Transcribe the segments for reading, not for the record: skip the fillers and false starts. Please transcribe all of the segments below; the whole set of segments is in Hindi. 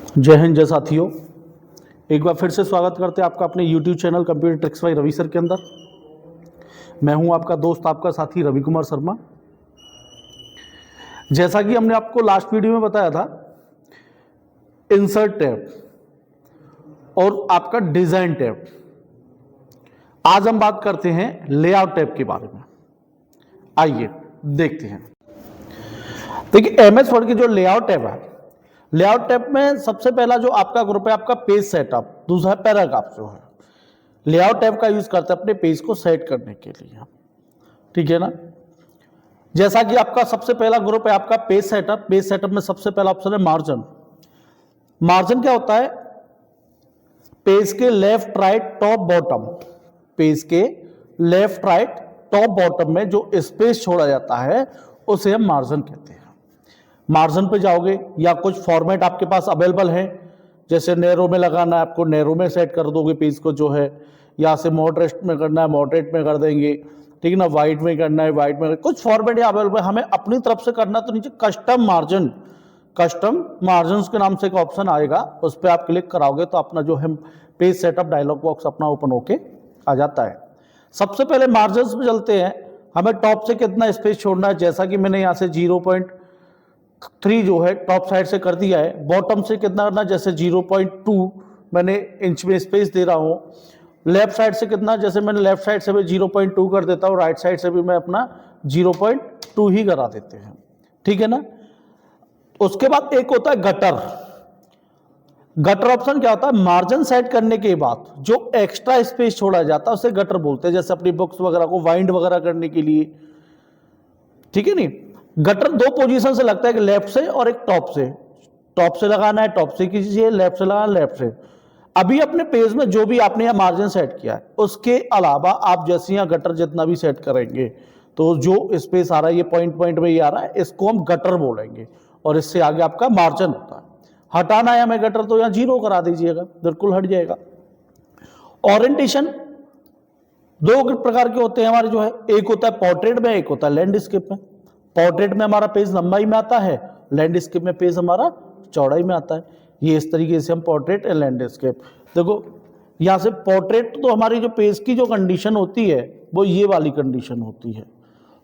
जय हिंद जय साथियों, एक बार फिर से स्वागत करते हैं आपका अपने YouTube channel computer tricks by Ravi sir के अंदर। मैं हूं आपका दोस्त, आपका साथी रवि कुमार शर्मा। जैसा कि हमने आपको लास्ट वीडियो में बताया था, इंसर्ट टैब और आपका डिजाइन टैब। आज हम बात करते हैं लेआउट टैब के बारे में। आइए देखते हैं। देखिए, एमएस वर्ड की जो लेआउट टैब है, लेआउट टैब में सबसे पहला जो आपका ग्रुप है आपका पेज सेटअप, दूसरा पैराग्राफ जो है। लेआउट टैब का यूज करते हैं अपने पेज को सेट करने के लिए, ठीक है ना। जैसा कि आपका सबसे पहला ग्रुप है आपका पेज सेटअप। पेज सेटअप में सबसे पहला ऑप्शन है मार्जिन। मार्जिन क्या होता है? पेज के left right top bottom, page के लेफ्ट राइट टॉप बॉटम में जो स्पेस छोड़ा जाता है उसे हम मार्जिन कहते हैं। मार्जिन पे जाओगे या कुछ फॉर्मेट आपके पास अवेलेबल है, जैसे नैरो में लगाना है आपको नैरो में सेट कर दोगे पेज को जो है, या से मॉडरेट में करना है मॉडरेट में कर देंगे, ठीक है ना। वाइट में करना है वाइट में, कुछ फॉर्मेट अवेलेबल। हमें अपनी तरफ से करना तो नीचे कस्टम मार्जिन, कस्टम मार्जिन के नाम से एक ऑप्शन आएगा, उस पर आप क्लिक कराओगे तो अपना जो है पेज सेटअप डायलॉग बॉक्स अपना ओपन होके आ जाता है। सबसे पहले मार्जिन में चलते हैं। हमें टॉप से कितना स्पेस छोड़ना है, जैसा कि मैंने यहाँ से 0.3 जो है टॉप साइड से कर दिया है। बॉटम से कितना करना, जैसे 0.2 मैंने इंच में स्पेस दे रहा हूं। लेफ्ट साइड से कितना, जैसे मैंने लेफ्ट साइड से भी 0.2 कर देता हूं, राइट साइड से भी मैं अपना 0.2 ही करा देते हैं, ठीक है ना। उसके बाद एक होता है गटर। गटर ऑप्शन क्या होता है? मार्जिन सेट करने के बाद जो एक्स्ट्रा स्पेस छोड़ा जाता है उसे गटर बोलते हैं, जैसे अपनी बुक्स वगैरह को वाइंड वगैरह करने के लिए, ठीक है नहीं। गटर दो पोजीशन से लगता है, एक लेफ्ट से और एक टॉप से। टॉप से लगाना है टॉप से कीजिए, लेफ्ट से लगाना लेफ्ट से। अभी अपने पेज में जो भी आपने यहाँ मार्जिन सेट किया है उसके अलावा आप जैसे यहाँ गटर जितना भी सेट करेंगे तो जो स्पेस आ रहा है, ये पॉइंट पॉइंट में ये आ रहा है, इसको हम गटर बोलेंगे और इससे आगे आपका मार्जिन होता है। हटाना है हमें गटर तो यहाँ 0 करा दीजिएगा, बिल्कुल हट जाएगा। ओरिएंटेशन दो प्रकार के होते हैं हमारे जो है, एक होता है पोर्ट्रेट में, एक होता है लैंडस्केप में। पोर्ट्रेट में हमारा पेज लंबाई में आता है, लैंडस्केप में पेज हमारा चौड़ाई में आता है। ये इस तरीके से हम पोर्ट्रेट एंड लैंडस्केप। देखो यहाँ से पोर्ट्रेट तो हमारी जो पेज की जो कंडीशन होती है वो ये वाली कंडीशन होती है,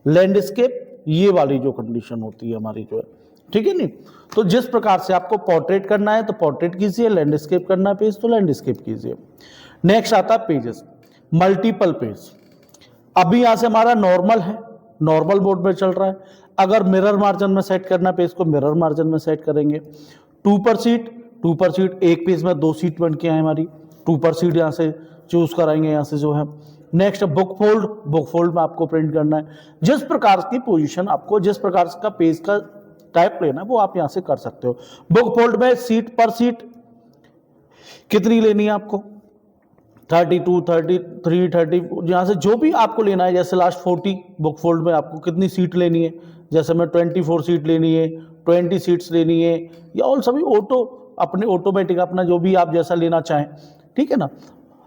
लैंडस्केप ये वाली जो कंडीशन होती है हमारी जो है, ठीक है नहीं। तो जिस प्रकार से आपको पोर्ट्रेट करना है तो पोर्ट्रेट कीजिए, लैंडस्केप करना है पेज तो लैंडस्केप कीजिए। नेक्स्ट आता है पेजेस, मल्टीपल पेज। अभी यहां से हमारा नॉर्मल है, नॉर्मल मोड में चल रहा है। अगर मिरर मार्जिन में सेट करना पेज को मिरर मार्जिन में सेट करेंगे। 2 पर सीट, 2 पर सीट, एक पेज में 2 सीट बन के आए हमारी, 2 पर सीट यहां से चूज कराएंगे यहां से जो है। Next book fold, book fold में आपको प्रिंट करना है। जिस प्रकार की पोजीशन आपको, जिस प्रकार का पेज का टाइप लेना है वो आप यहां से कर सकते हो। बुक फोल्ड में सीट पर सीट कितनी लेनी है आपको, 32, 33, 30, यहाँ से जो भी आपको लेना है। जैसे लास्ट 40 बुक फोल्ड में आपको कितनी सीट लेनी है, जैसे मैं 24 सीट लेनी है, 20 सीट्स लेनी है, या और सभी ऑटो अपने ऑटोमेटिक अपना जो भी आप जैसा लेना चाहें, ठीक है ना।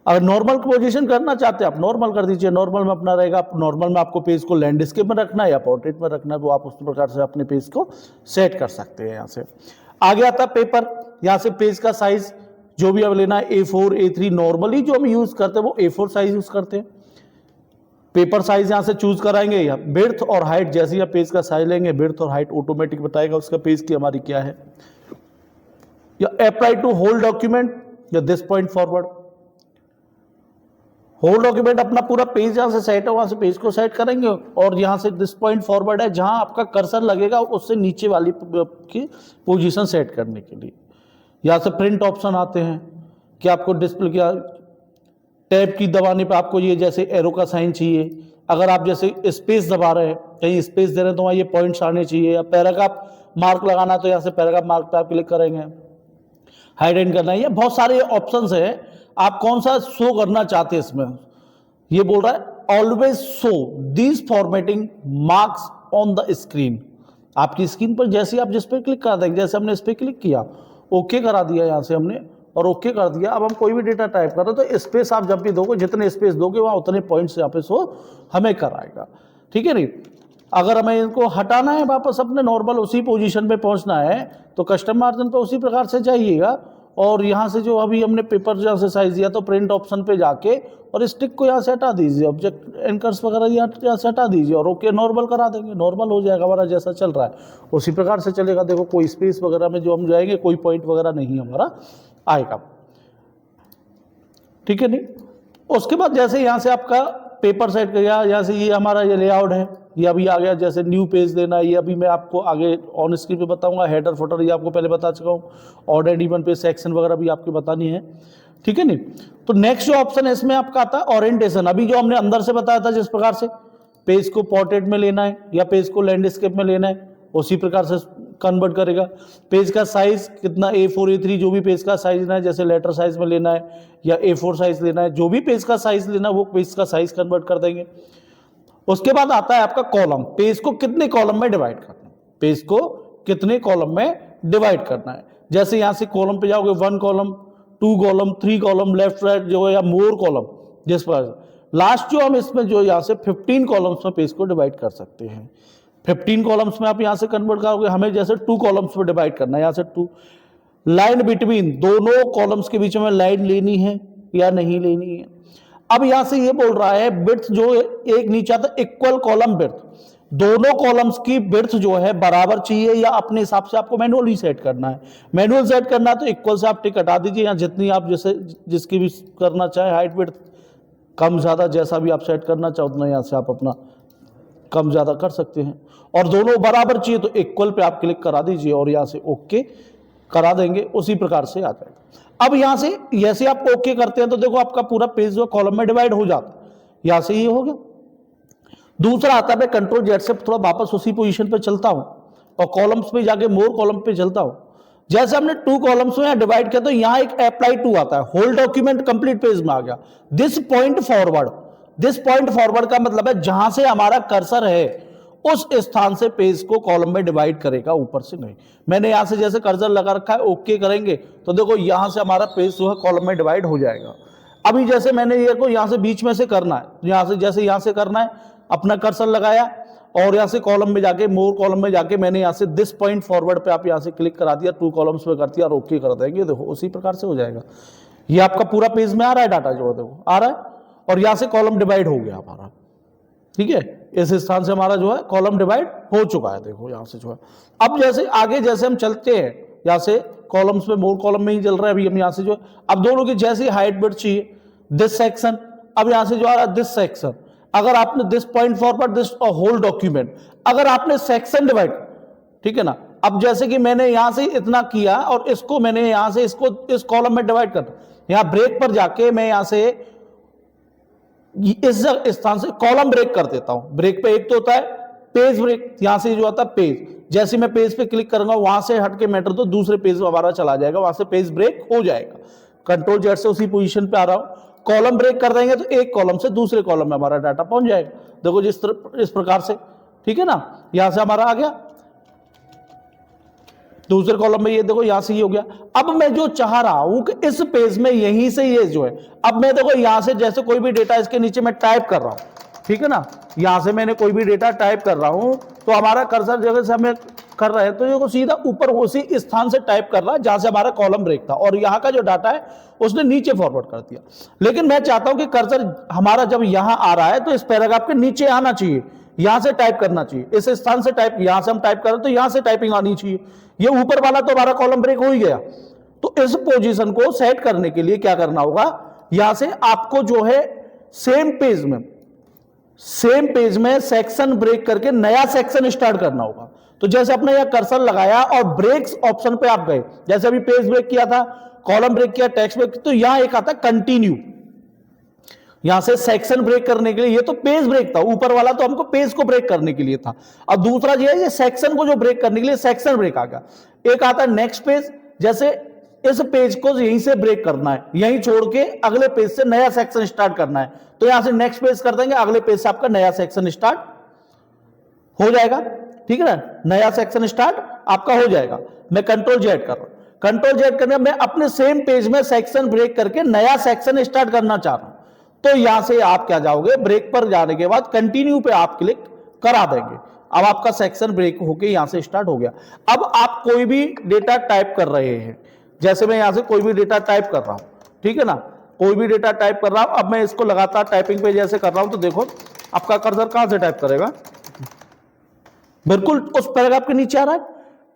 अगर नॉर्मल पोजीशन करना चाहते हैं आप नॉर्मल कर दीजिए, नॉर्मल में अपना रहेगा। नॉर्मल में आपको पेज को लैंडस्केप में रखना है या पोर्ट्रेट में रखना है, वो आप उस प्रकार से अपने पेज को सेट कर सकते हैं। यहाँ से आगे आता है पेपर। यहाँ से पेज का साइज जो भी अब लेना है, A4, A3, नॉर्मली जो हम यूज करते हैं वो A4 साइज यूज करते हैं। पेपर साइज यहां से चूज कराएंगे, या विड्थ और हाइट, जैसे ही आप पेज का साइज लेंगे विड्थ और हाइट ऑटोमेटिक बताएगा उसका पेज की हमारी क्या है। या अप्लाई टू होल डॉक्यूमेंट या this point forward. Whole document अपना पूरा पेज यहां से सेट है, वहां से पेज को सेट करेंगे, और यहां से दिस पॉइंट फॉरवर्ड है, जहां आपका कर्सर लगेगा उससे नीचे वाली की पोजीशन सेट करने के लिए। यहाँ से प्रिंट ऑप्शन आते हैं कि आपको डिस्प्ले किया, टैब की दबाने पर आपको ये जैसे एरो का साइन चाहिए। अगर आप जैसे स्पेस दबा रहे हैं, कहीं स्पेस दे रहे हैं तो वहाँ ये पॉइंट्स आने चाहिए। या पैराग्राफ मार्क लगाना है तो यहाँ से पैराग्राफ मार्क पे आप क्लिक करेंगे। हाइड करना है, ये बहुत सारे ऑप्शंस हैं, आप कौन सा शो करना चाहते हैं इसमें। ये बोल रहा है always show this formatting marks on the screen. आपकी स्क्रीन पर जैसे आप जिस पर क्लिक कर देंगे, जैसे हमने इस पर क्लिक किया ओके करा दिया यहाँ से हमने, और ओके कर दिया। अब हम कोई भी डेटा टाइप कर रहे हैं तो स्पेस आप जब भी दोगे, जितने स्पेस दोगे वहाँ उतने पॉइंट्स यहाँ पे शो हमें कराएगा, ठीक है नहीं। अगर हमें इनको हटाना है वापस अपने नॉर्मल उसी पोजीशन पे पहुंचना है तो कस्टम मार्जिन पे उसी प्रकार से जाइएगा, और यहाँ से जो अभी हमने पेपर जहाँ से साइज दिया तो प्रिंट ऑप्शन पे जाके और स्टिक को यहाँ से हटा दीजिए, ऑब्जेक्ट एंकर्स वगैरह यहाँ से हटा दीजिए और ओके नॉर्मल करा देंगे, नॉर्मल हो जाएगा हमारा जैसा चल रहा है उसी प्रकार से चलेगा। देखो कोई स्पेस वगैरह में जो हम जाएंगे कोई पॉइंट वगैरह नहीं हमारा आएगा, ठीक है नहीं। उसके बाद जैसे यहाँ से आपका पेपर सेट कर गया, यहाँ से ये हमारा ये लेआउट है, ये अभी आ गया, जैसे न्यू पेज देना है ये अभी मैं आपको आगे ऑन स्क्रीन पे बताऊंगा। हेडर फुटर ये आपको पहले बता चुका हूँ, order and even page section वगैरह भी आपकी बतानी है, ठीक है नहीं। तो नेक्स्ट जो ऑप्शन है इसमें आपका आता है ओरिएंटेशन। अभी जो हमने अंदर से बताया था जिस प्रकार से पेज को पोर्ट्रेट में लेना है या पेज को लैंडस्केप में लेना है उसी प्रकार से कन्वर्ट करेगा। पेज का साइज कितना A4 A3 जो भी पेज का साइज लेना है, जैसे लेटर साइज में लेना है या A4 साइज लेना है, जो भी पेज का साइज लेना है वो पेज का साइज कन्वर्ट कर देंगे। उसके बाद आता है आपका कॉलम, पेज को कितने कॉलम में डिवाइड करना है, पेज को कितने कॉलम में डिवाइड करना है। जैसे यहां से कॉलम पे जाओगे 1 column 2 column 3 column left right जो है या मोर कॉलम, जिस पर लास्ट जो हम इसमें जो यहाँ से 15 कॉलम्स में पेज को डिवाइड कर सकते हैं। 15 कॉलम्स में आप यहाँ से कन्वर्ट करोगे, हमें जैसे 2 कॉलम्स में डिवाइड करना है, यहाँ से 2 लाइन बिटवीन दोनों कॉलम्स के बीच में लाइन लेनी है या नहीं लेनी है। अब यहां से ये बोल रहा है बिड्थ जो एक नीचे आता है इक्वल कॉलम बिड्थ, दोनों कॉलम्स की बिड्थ जो है बराबर चाहिए या अपने हिसाब से आपको मैनुअली सेट करना है। मैनुअल सेट करना है तो इक्वल से आप टिक हटा दीजिए, या जितनी आप जैसे जिसकी भी करना चाहे हाइट बिड्थ कम ज्यादा जैसा भी आप सेट करना चाहो उतना यहाँ से आप अपना कम ज्यादा कर सकते हैं। और दोनों बराबर चाहिए तो इक्वल पे आप क्लिक करा दीजिए और यहाँ से ओके करा देंगे, उसी प्रकार से आ जाएगा। अब यहां से जैसे आप ओके करते हैं तो देखो आपका पूरा पेज जो कॉलम में डिवाइड हो जाता है, यहां से ये हो गया। दूसरा आता है, मैं कंट्रोल जेड से थोड़ा वापस उसी पोजीशन पे चलता हूं और कॉलम्स पे जाके मोर कॉलम पे चलता हूं। जैसे हमने 2 कॉलम्स में डिवाइड किया तो यहां एक अप्लाई टू आता है, होल डॉक्यूमेंट कंप्लीट पेज में आ गया। दिस पॉइंट फॉरवर्ड का मतलब है जहां से हमारा कर्सर है उस स्थान से पेज को कॉलम में डिवाइड करेगा, ऊपर से नहीं। मैंने यहां से जैसे कर्सर लगा रखा है, ओके करेंगे तो देखो यहां से हमारा पेज जो है कॉलम में डिवाइड हो जाएगा। अभी जैसे मैंने ये को यहां से बीच में से करना है, यहां से जैसे यहां से करना है, अपना कर्सर लगाया और यहां से कॉलम में जाके मोर कॉलम में जाके मैंने यहां से दिस पॉइंट फॉरवर्ड पे आप यहां से क्लिक करा दिया, 2 कॉलम्स में कर दिया और ओके कर देंगे, देखो उसी प्रकार से हो जाएगा। ये आपका पूरा पेज में आ रहा है, डाटा जो देखो आ रहा है और यहां से कॉलम डिवाइड हो गया हमारा, ठीक है। इस स्थान से हमारा जो है कॉलम डिवाइड हो चुका है, देखो यहां से जो है। अब जैसे आगे जैसे हम चलते हैं, यहां से कॉलम्स में मोर कॉलम में ही चल रहा है अभी हम, यहां से जो है अब दोनों की जैसी हाइट बिड्थ चाहिए, दिस सेक्शन, अब यहां से जो आ रहा है दिस सेक्शन, अगर आपने this point forward this whole document, अगर आपने सेक्शन डिवाइड, ठीक है ना। अब जैसे कि मैंने यहां से इतना किया और इसको मैंने यहां से इसको इस कॉलम में डिवाइड कर, यहां ब्रेक पर जाके मैं यहां से इस स्थान से कॉलम ब्रेक कर देता हूं। ब्रेक पे एक तो होता है पेज ब्रेक, यहां से जो आता है पेज, जैसे मैं पेज पे क्लिक करूंगा वहां से हट के मैटर तो दूसरे पेज में हमारा चला जाएगा, वहां से पेज ब्रेक हो जाएगा। कंट्रोल जेड से उसी पोजीशन पे आ रहा हूं, कॉलम ब्रेक कर देंगे तो एक कॉलम से दूसरे कॉलम में हमारा डाटा पहुंच जाएगा, देखो इस प्रकार से, ठीक है ना। यहां से हमारा आ गया दूसरे कॉलम में, ये देखो यहां से ये हो गया। अब मैं जो चाह रहा हूं कि इस पेज में यहीं से ये जो है, अब मैं देखो यहां से जैसे कोई भी डेटा इसके नीचे मैं टाइप कर रहा हूं, ठीक है ना, यहां से मैंने कोई भी डेटा टाइप कर रहा हूं तो हमारा कर्सर जगह से हमें कर रहे हैं तो ये सीधा ऊपर उसी स्थान से टाइप कर रहा है जहां से हमारा कॉलम ब्रेक था, और यहां का जो डाटा है उसने नीचे फॉरवर्ड कर दिया। लेकिन मैं चाहता हूं कि कर्सर हमारा जब यहां आ रहा है तो इस पैराग्राफ के नीचे आना चाहिए, यहां से टाइप करना चाहिए, इस स्थान से टाइप, यहां से हम टाइप कर रहे तो यहां से टाइपिंग आनी चाहिए। ये ऊपर वाला तो हमारा कॉलम ब्रेक हो ही गया, तो इस पोजीशन को सेट करने के लिए क्या करना होगा, यहां से आपको जो है सेम पेज में सेक्शन ब्रेक करके नया सेक्शन स्टार्ट करना होगा। तो जैसे अपने यहां कर्सर लगाया और ब्रेक्स ऑप्शन पे आप गए, जैसे अभी पेज ब्रेक किया था, कॉलम ब्रेक किया, टेक्स्ट ब्रेक, तो यहां एक आता कंटिन्यू, यहां से सेक्शन ब्रेक करने के लिए, ये तो पेज ब्रेक था, ऊपर वाला तो हमको पेज को ब्रेक करने के लिए था, अब दूसरा जो है ये सेक्शन को जो ब्रेक करने के लिए सेक्शन ब्रेक आ गया। एक आता है नेक्स्ट पेज, जैसे इस पेज को यहीं से ब्रेक करना है, यहीं छोड़ के अगले पेज से नया सेक्शन स्टार्ट करना है, तो यहां से नेक्स्ट पेज कर देंगे, अगले पेज से आपका नया सेक्शन स्टार्ट हो जाएगा, ठीक है ना, नया सेक्शन स्टार्ट आपका हो जाएगा। मैं कंट्रोल जेड कर रहा हूं, कंट्रोल जेड करने मैं अपने सेम पेज में सेक्शन ब्रेक करके नया सेक्शन स्टार्ट करना चाह रहा हूं, तो यहां से आप क्या जाओगे, ब्रेक पर जाने के बाद कंटिन्यू पे आप क्लिक करा देंगे। अब आपका सेक्शन ब्रेक होके यहां से स्टार्ट हो गया। अब आप कोई भी डेटा टाइप कर रहे हैं, जैसे मैं यहां से कोई भी डेटा टाइप कर रहा हूं, ठीक है ना, कोई भी डेटा टाइप कर रहा हूं। अब मैं इसको लगातार टाइपिंग पे जैसे कर रहा हूं तो देखो आपका कर्सर कहां से टाइप करेगा, बिल्कुल उस पैराग्राफ के नीचे आ रहा है,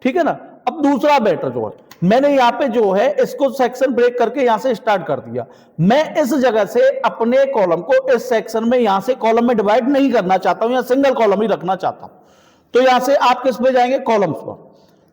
ठीक है ना। अब दूसरा बेटर जो है, मैंने यहां पे जो है इसको सेक्शन ब्रेक करके यहां से स्टार्ट कर दिया। मैं इस जगह से अपने कॉलम को इस सेक्शन में यहां से कॉलम में डिवाइड नहीं करना चाहता हूं, या सिंगल कॉलम ही रखना चाहता हूं। तो यहां से आप किस पे जाएंगे, कॉलम्स पर,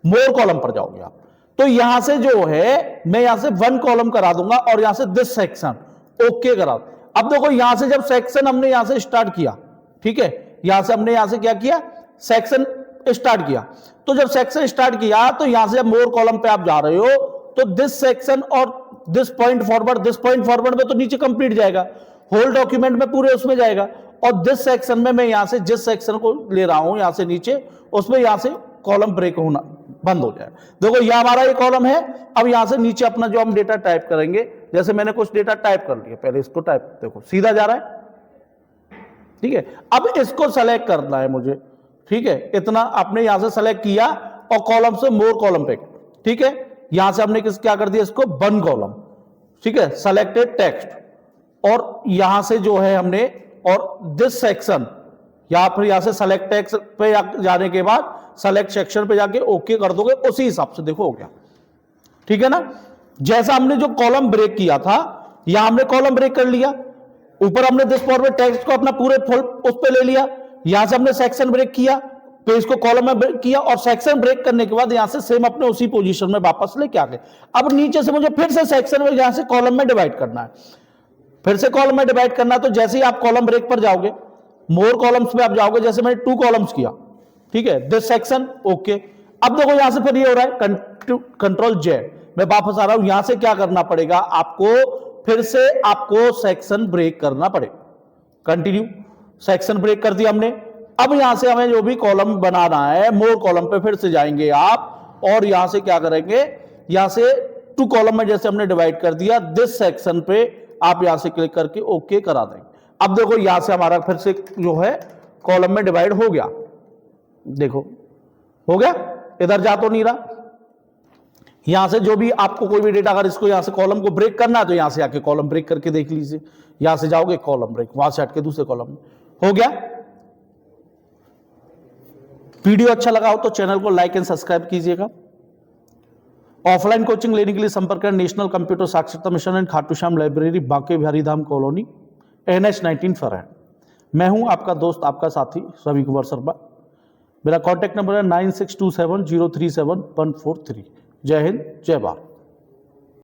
मोर कॉलम पर जाओगे आप। तो यहां से जो है मैं यहां से 1 कॉलम करा दूंगा और यहां से दिस सेक्शन ओके करा। अब देखो यहां से जब सेक्शन हमने यहां से स्टार्ट किया, ठीक है, यहां से हमने यहां से क्या किया, सेक्शन स्टार्ट किया। तो जब सेक्शन स्टार्ट किया तो यहां से जब मोर कॉलम पे आप जा रहे हो तो दिस सेक्शन और दिस पॉइंट फॉरवर्ड में तो नीचे कंप्लीट जाएगा, होल डॉक्यूमेंट में पूरे उसमें जाएगा। और दिस सेक्शन में मैं यहां से जिस सेक्शन को ले रहा हूं यहां से नीचे, उसमें यहां से कॉलम ब्रेक होना बंद हो जाए। देखो यह हमारा ये कॉलम है। अब यहां से नीचे अपना जो हम डेटा टाइप करेंगे, जैसे मैंने कुछ डेटा टाइप कर लिया, पहले इसको टाइप, देखो सीधा जा रहा है, ठीक है। अब इसको सेलेक्ट करना है मुझे, ठीक है, इतना आपने यहां से सेलेक्ट किया और कॉलम से मोर कॉलम पे, ठीक है, यहां से हमने क्या कर दिया, इसको 1 कॉलम, ठीक है, सेलेक्टेड टेक्स्ट। और यहां से जो है हमने, और दिस सेक्शन, या फिर यहां से सेलेक्ट टेक्स्ट पे जाने के बाद सेलेक्ट सेक्शन पे जाके ओके कर दोगे, उसी हिसाब से देखो हो गया, ठीक है ना। जैसा हमने जो कॉलम ब्रेक किया था, यहां हमने कॉलम ब्रेक कर लिया, ऊपर हमने दिस फॉरवर्ड टेक्स्ट को अपना पूरे फुल उस पे ले लिया, यहां से हमने सेक्शन ब्रेक किया, पेज को कॉलम में ब्रेक किया, और सेक्शन ब्रेक करने के बाद यहां से सेम अपने उसी पोजीशन में वापस लेके आ गए। अब नीचे से मुझे फिर से सेक्शन में यहां से कॉलम में डिवाइड करना है, फिर से कॉलम में डिवाइड करना है। तो जैसे ही आप कॉलम ब्रेक पर जाओगे, मोर कॉलम्स पे आप जाओगे, जैसे मैंने 2 कॉलम्स किया, ठीक है, दिस सेक्शन ओके। अब देखो यहां से फिर ये हो रहा है कंट्रोल जे, मैं वापस आ रहा हूं। यहां से क्या करना पड़ेगा आपको, फिर से आपको सेक्शन ब्रेक करना पड़ेगा। कंटिन्यू, सेक्शन ब्रेक कर दिया हमने। अब यहां से हमें जो भी कॉलम बनाना है, मोर कॉलम पे फिर से जाएंगे आप, और यहां से क्या करेंगे, यहां से 2 कॉलम में जैसे हमने डिवाइड कर दिया, दिस सेक्शन पे आप यहां से क्लिक करके ओके करा देंगे। अब देखो यहां से हमारा फिर से जो है कॉलम में डिवाइड हो गया, देखो हो गया, इधर जा तो नहीं रहा। यहां से जो भी आपको कोई भी डेटा, अगर इसको यहां से कॉलम को ब्रेक करना है तो यहां से आके कॉलम ब्रेक करके देख लीजिए, यहां से जाओगे कॉलम ब्रेक, वहां से हट के दूसरे कॉलम में हो गया। वीडियो अच्छा लगा हो तो चैनल को लाइक एंड सब्सक्राइब कीजिएगा। ऑफलाइन कोचिंग लेने के लिए संपर्क करें नेशनल कंप्यूटर साक्षरता mission and Khatu Shyam library, Banke Bihari Dham colony, NH 19 फरहट। मैं हूं आपका दोस्त, आपका साथी रवि कुमार शर्मा। मेरा कॉन्टैक्ट नंबर है 9627037143। जय हिंद, जय भारत।